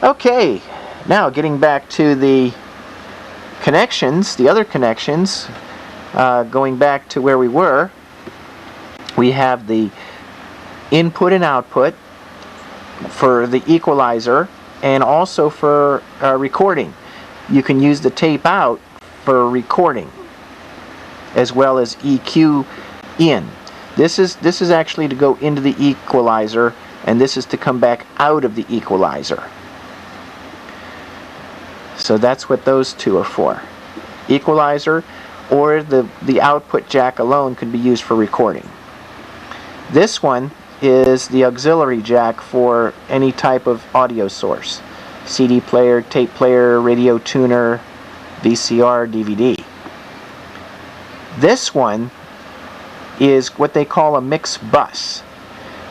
Okay, now getting back to the connections, the other connections, going back to where we were, we have the input and output for the equalizer and also for recording. You can use the tape out for recording as well as EQ in. This is actually to go into the equalizer, and this is to come back out of the equalizer. So that's what those two are for. Equalizer, or the output jack alone could be used for recording. This one is the auxiliary jack for any type of audio source. CD player, tape player, radio tuner, VCR, DVD. This one is what they call a mix bus.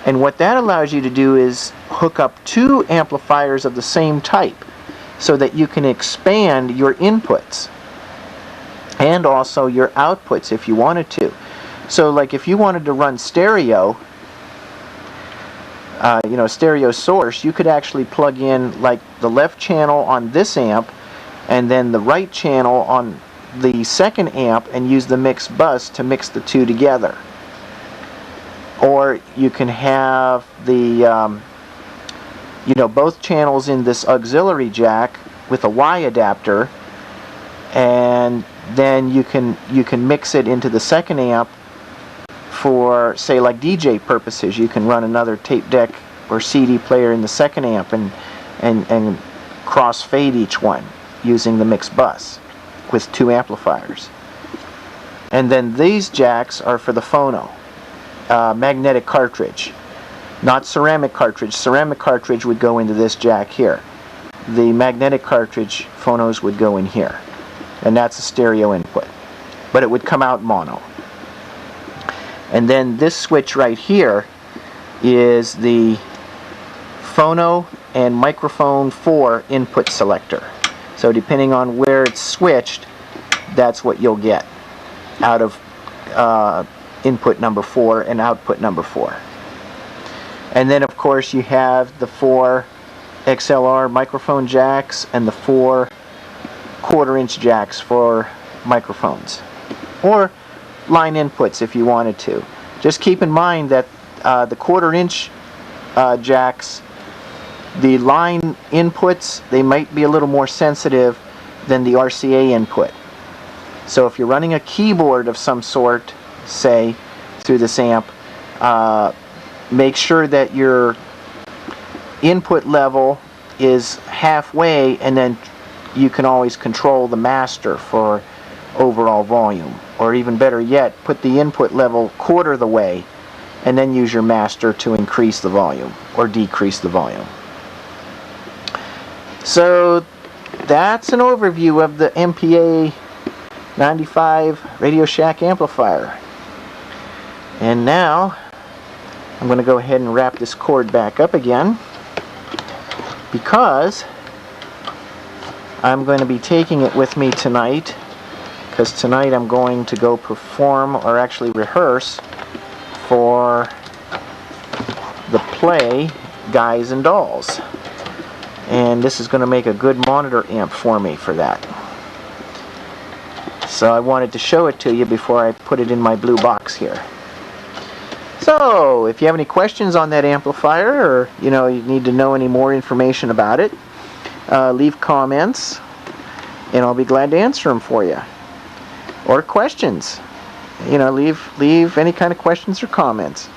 And what that allows you to do is hook up two amplifiers of the same type so that you can expand your inputs and also your outputs if you wanted to. So like if you wanted to run stereo, stereo source, you could actually plug in like the left channel on this amp and then the right channel on the second amp and use the mix bus to mix the two together. Or you can have the both channels in this auxiliary jack with a Y adapter, and then you can mix it into the second amp for, say, like DJ purposes. You can run another tape deck or CD player in the second amp and cross fade each one using the mix bus with two amplifiers. And then these jacks are for the phono. Magnetic cartridge, not ceramic cartridge. Ceramic cartridge would go into this jack here. The magnetic cartridge phonos would go in here, and that's a stereo input, but it would come out mono. And then this switch right here is the phono and microphone 4 input selector. So depending on where it's switched, that's what you'll get out of input number 4 and output number 4. And then of course you have the 4 XLR microphone jacks and the 4 1/4-inch jacks for microphones, or line inputs if you wanted to. Just keep in mind that the 1/4-inch jacks, the line inputs, they might be a little more sensitive than the RCA input. So if you're running a keyboard of some sort, say, through this amp, make sure that your input level is halfway, and then you can always control the master for overall volume. Or even better yet, put the input level 1/4 the way and then use your master to increase the volume or decrease the volume. So that's an overview of the MPA 95 Radio Shack amplifier. And now I'm going to go ahead and wrap this cord back up again, because I'm going to be taking it with me tonight, because tonight I'm going to go perform, or actually rehearse, for the play Guys and Dolls. And this is going to make a good monitor amp for me for that. So I wanted to show it to you before I put it in my blue box here. So if you have any questions on that amplifier, or you need to know any more information about it, leave comments and I'll be glad to answer them for you. Or questions, leave any kind of questions or comments.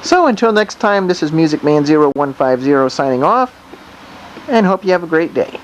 So until next time, this is Music Man 0150 signing off, and hope you have a great day.